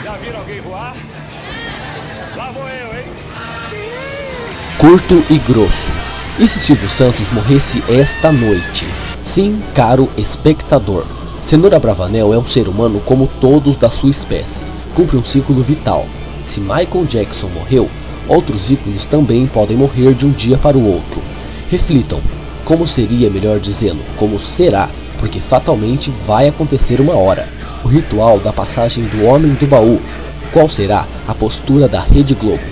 Já viram alguém voar? Lá vou eu, hein? Curto e grosso. E se Silvio Santos morresse esta noite? Sim, caro espectador. Cenoura Bravanel é um ser humano como todos da sua espécie. Cumpre um ciclo vital. Se Michael Jackson morreu, outros ícones também podem morrer de um dia para o outro. Reflitam, como seria, melhor dizendo, como será, porque fatalmente vai acontecer uma hora. O ritual da passagem do Homem do Baú. Qual será a postura da Rede Globo?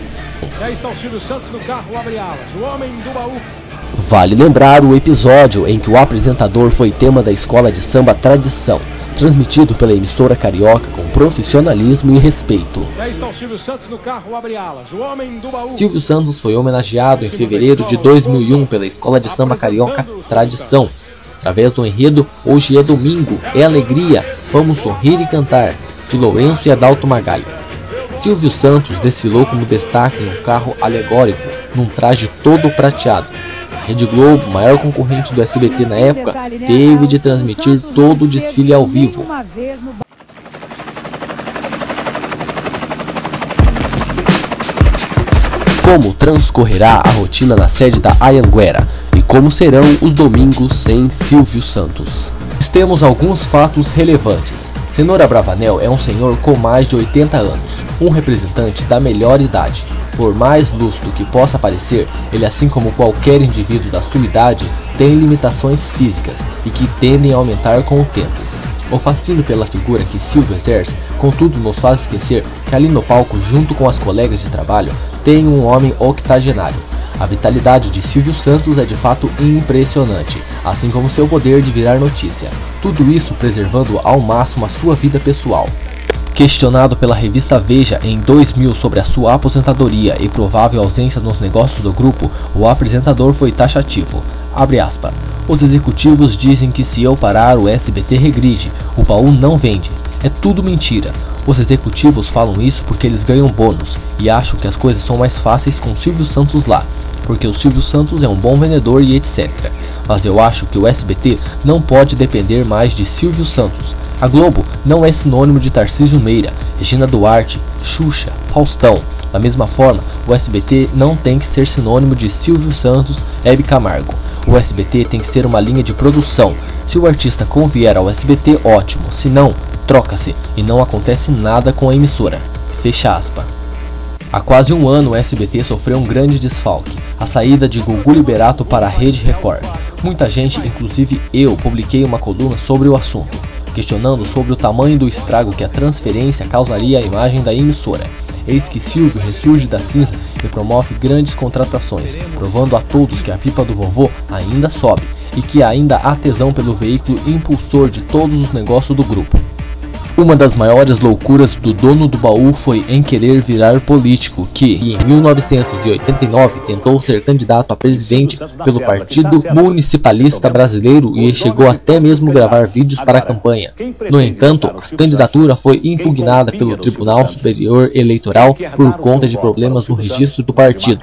Aí está o Silvio Santos no carro, abre alas, o Homem do Baú. Vale lembrar o episódio em que o apresentador foi tema da escola de samba Tradição, transmitido pela emissora carioca com profissionalismo e respeito. Aí está o Silvio Santos no carro, abre alas, o Homem do Baú. Silvio Santos foi homenageado em fevereiro de 2001 pela escola de samba carioca Tradição, através do enredo Hoje é Domingo, é Alegria, Vamos Sorrir e Cantar, de Lourenço e Adalto Magalho. Silvio Santos desfilou como destaque em um carro alegórico, num traje todo prateado. A Rede Globo, maior concorrente do SBT na época, teve de transmitir todo o desfile ao vivo. Como transcorrerá a rotina na sede da Anhanguera e como serão os domingos sem Silvio Santos? Temos alguns fatos relevantes. Cenoura Bravanel é um senhor com mais de 80 anos, um representante da melhor idade. Por mais lúcido que possa parecer, ele, assim como qualquer indivíduo da sua idade, tem limitações físicas e que tendem a aumentar com o tempo. O fascínio pela figura que Silvio exerce, contudo, nos faz esquecer que ali no palco, junto com as colegas de trabalho, tem um homem octogenário. A vitalidade de Silvio Santos é de fato impressionante, assim como seu poder de virar notícia. Tudo isso preservando ao máximo a sua vida pessoal. Questionado pela revista Veja em 2000 sobre a sua aposentadoria e provável ausência nos negócios do grupo, o apresentador foi taxativo. Abre aspas. Os executivos dizem que se eu parar o SBT regride, o baú não vende. É tudo mentira. Os executivos falam isso porque eles ganham bônus e acham que as coisas são mais fáceis com Silvio Santos lá, porque o Silvio Santos é um bom vendedor e etc. Mas eu acho que o SBT não pode depender mais de Silvio Santos. A Globo não é sinônimo de Tarcísio Meira, Regina Duarte, Xuxa, Faustão. Da mesma forma, o SBT não tem que ser sinônimo de Silvio Santos, Hebe Camargo. O SBT tem que ser uma linha de produção. Se o artista convier ao SBT, ótimo. Se não, troca-se e não acontece nada com a emissora. Fecha aspas. Há quase um ano o SBT sofreu um grande desfalque, a saída de Gugu Liberato para a Rede Record. Muita gente, inclusive eu, publiquei uma coluna sobre o assunto, questionando sobre o tamanho do estrago que a transferência causaria à imagem da emissora. Eis que Silvio ressurge da cinza e promove grandes contratações, provando a todos que a pipa do vovô ainda sobe e que ainda há tesão pelo veículo impulsor de todos os negócios do grupo. Uma das maiores loucuras do dono do baú foi em querer virar político, que em 1989 tentou ser candidato a presidente pelo Partido Municipalista Brasileiro e chegou até mesmo gravar vídeos para a campanha. No entanto, a candidatura foi impugnada pelo Tribunal Superior Eleitoral por conta de problemas no registro do partido.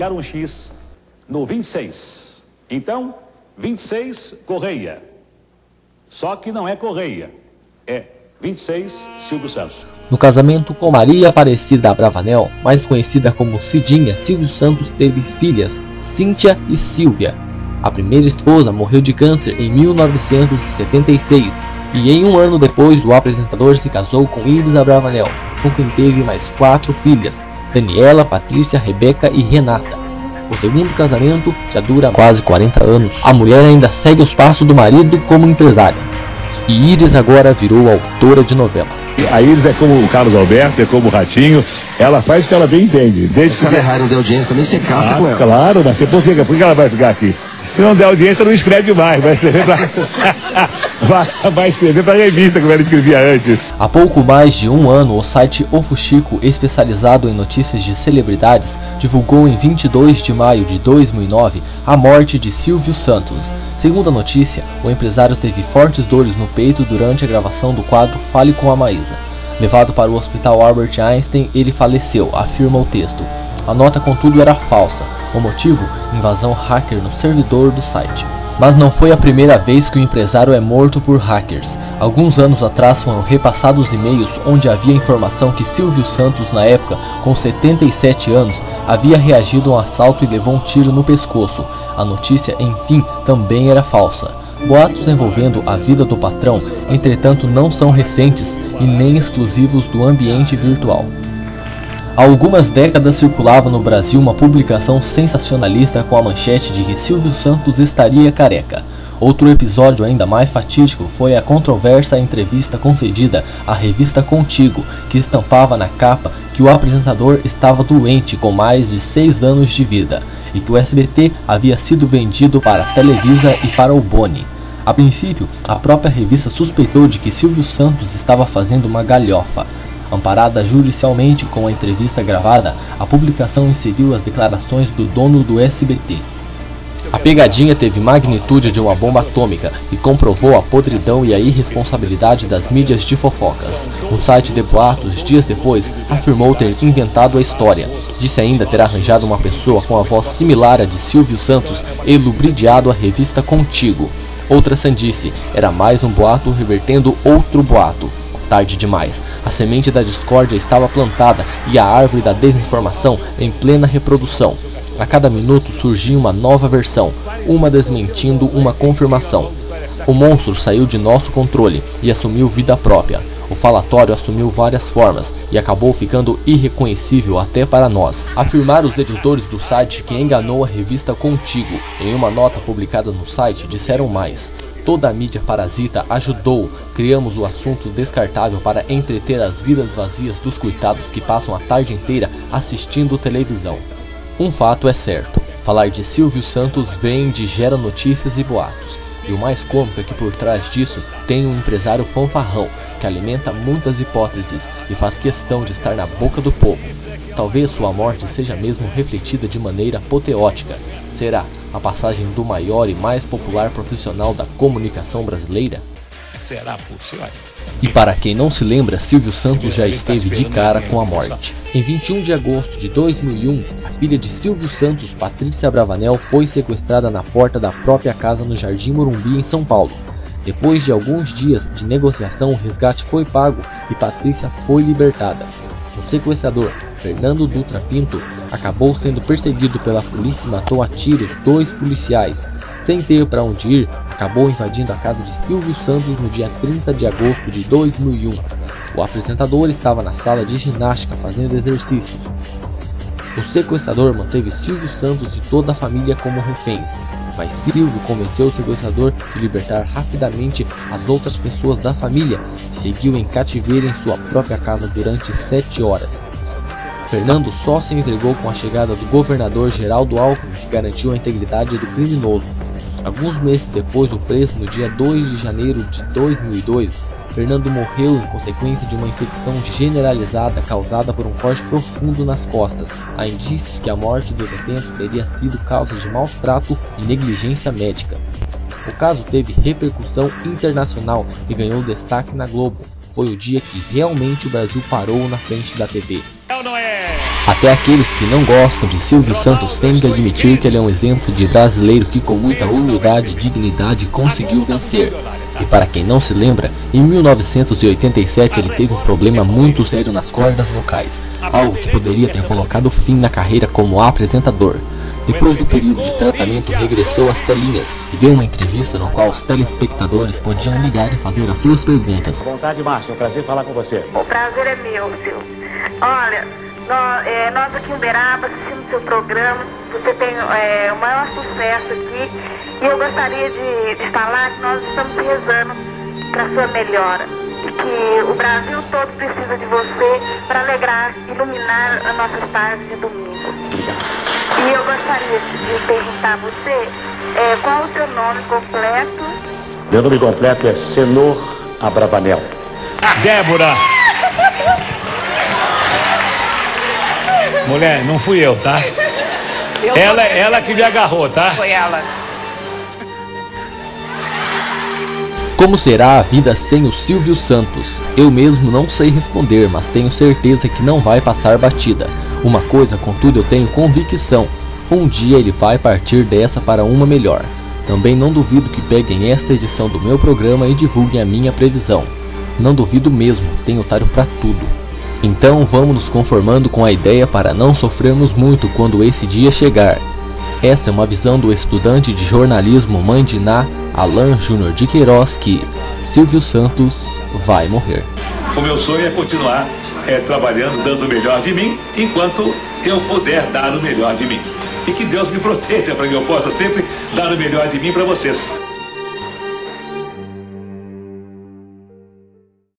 No 26. Então, 26 Correia. Só que não é Correia, é 26 Silvio Santos. No casamento com Maria Aparecida Bravanel, mais conhecida como Cidinha, Silvio Santos teve filhas, Cíntia e Silvia. A primeira esposa morreu de câncer em 1976 e em um ano depois o apresentador se casou com Iris Abravanel, com quem teve mais 4 filhas, Daniela, Patrícia, Rebeca e Renata. O segundo casamento já dura quase 40 anos. A mulher ainda segue os passos do marido como empresária. E Iris agora virou autora de novela. A Iris é como o Carlos Alberto, é como o Ratinho. Ela faz o que ela bem entende. Desde se ela não der audiência também, você caça com ela. Claro, mas por que ela vai ficar aqui? Se não der audiência, não escreve mais. Vai escrever pra... vai escrever pra revista, como ela escrevia antes. Há pouco mais de um ano, o site O Fuxico, especializado em notícias de celebridades, divulgou em 22 de maio de 2009 a morte de Silvio Santos. Segundo a notícia, o empresário teve fortes dores no peito durante a gravação do quadro Fale com a Maísa. Levado para o hospital Albert Einstein, ele faleceu, afirma o texto. A nota, contudo, era falsa. O motivo? Invasão hacker no servidor do site. Mas não foi a primeira vez que o empresário é morto por hackers. Alguns anos atrás foram repassados e-mails onde havia informação que Silvio Santos, na época, com 77 anos, havia reagido a um assalto e levou um tiro no pescoço. A notícia, enfim, também era falsa. Boatos envolvendo a vida do patrão, entretanto, não são recentes e nem exclusivos do ambiente virtual. Há algumas décadas circulava no Brasil uma publicação sensacionalista com a manchete de que Silvio Santos estaria careca. Outro episódio ainda mais fatídico foi a controversa entrevista concedida à revista Contigo, que estampava na capa que o apresentador estava doente com mais de 6 anos de vida e que o SBT havia sido vendido para a Televisa e para o Boni. A princípio, a própria revista suspeitou de que Silvio Santos estava fazendo uma galhofa. Amparada judicialmente com a entrevista gravada, a publicação inseriu as declarações do dono do SBT. A pegadinha teve magnitude de uma bomba atômica e comprovou a podridão e a irresponsabilidade das mídias de fofocas. Um site de boatos, dias depois, afirmou ter inventado a história. Disse ainda ter arranjado uma pessoa com a voz similar à de Silvio Santos e lubridiado a revista Contigo. Outra sandice, era mais um boato revertendo outro boato. Tarde demais, a semente da discórdia estava plantada e a árvore da desinformação em plena reprodução. A cada minuto surgia uma nova versão, uma desmentindo uma confirmação. O monstro saiu de nosso controle e assumiu vida própria. O falatório assumiu várias formas e acabou ficando irreconhecível até para nós. Afirmaram os editores do site que enganou a revista Contigo. Em uma nota publicada no site, disseram mais. Toda a mídia parasita ajudou, criamos o assunto descartável para entreter as vidas vazias dos coitados que passam a tarde inteira assistindo televisão. Um fato é certo, falar de Silvio Santos vende e gera notícias e boatos. E o mais cômico é que por trás disso tem um empresário fanfarrão, que alimenta muitas hipóteses e faz questão de estar na boca do povo. Talvez sua morte seja mesmo refletida de maneira apoteótica. Será a passagem do maior e mais popular profissional da comunicação brasileira? Será possível? E para quem não se lembra, Silvio Santos já esteve de cara com a morte. Em 21 de agosto de 2001, a filha de Silvio Santos, Patrícia Bravanel, foi sequestrada na porta da própria casa no Jardim Morumbi, em São Paulo. Depois de alguns dias de negociação, o resgate foi pago e Patrícia foi libertada. O sequestrador, Fernando Dutra Pinto, acabou sendo perseguido pela polícia e matou a tiros 2 policiais. Sem ter para onde ir, acabou invadindo a casa de Silvio Santos no dia 30 de agosto de 2001. O apresentador estava na sala de ginástica fazendo exercícios. O sequestrador manteve Silvio Santos e toda a família como reféns, mas Silvio convenceu o sequestrador de libertar rapidamente as outras pessoas da família e seguiu em cativeiro em sua própria casa durante 7 horas. Fernando só se entregou com a chegada do governador Geraldo Alckmin, que garantiu a integridade do criminoso. Alguns meses depois do preso, no dia 2 de janeiro de 2002, Fernando morreu em consequência de uma infecção generalizada causada por um corte profundo nas costas. Há indícios que a morte do detento teria sido causa de maus trato e negligência médica. O caso teve repercussão internacional e ganhou destaque na Globo. Foi o dia que realmente o Brasil parou na frente da TV. Até aqueles que não gostam de Silvio Santos têm que admitir que ele é um exemplo de brasileiro que com muita humildade e dignidade conseguiu vencer. E para quem não se lembra, em 1987 ele teve um problema muito sério nas cordas vocais, algo que poderia ter colocado fim na carreira como apresentador. Depois do período de tratamento, regressou às telinhas e deu uma entrevista no qual os telespectadores podiam ligar e fazer as suas perguntas. Vontade, Márcio, é um prazer falar com você. O prazer é meu, Silvio. Olha, nós aqui em Uberaba assistimos seu programa, você tem o maior sucesso aqui e eu gostaria de falar que nós estamos rezando para sua melhora e que o Brasil todo precisa de você para alegrar, iluminar as nossas tardes de domingo. E eu gostaria de perguntar a você qual o seu nome completo. Meu nome completo é Senor Abravanel. Débora! Mulher, não fui eu, tá? Ela que me agarrou, tá? Foi ela. Como será a vida sem o Silvio Santos? Eu mesmo não sei responder, mas tenho certeza que não vai passar batida. Uma coisa, contudo, eu tenho convicção. Um dia ele vai partir dessa para uma melhor. Também não duvido que peguem esta edição do meu programa e divulguem a minha previsão. Não duvido mesmo, tem otário pra tudo. Então vamos nos conformando com a ideia para não sofrermos muito quando esse dia chegar. Essa é uma visão do estudante de jornalismo mãe de Ná, Alan Júnior de Queiroz, que Silvio Santos vai morrer. O meu sonho é continuar trabalhando, dando o melhor de mim, enquanto eu puder dar o melhor de mim. E que Deus me proteja para que eu possa sempre dar o melhor de mim para vocês.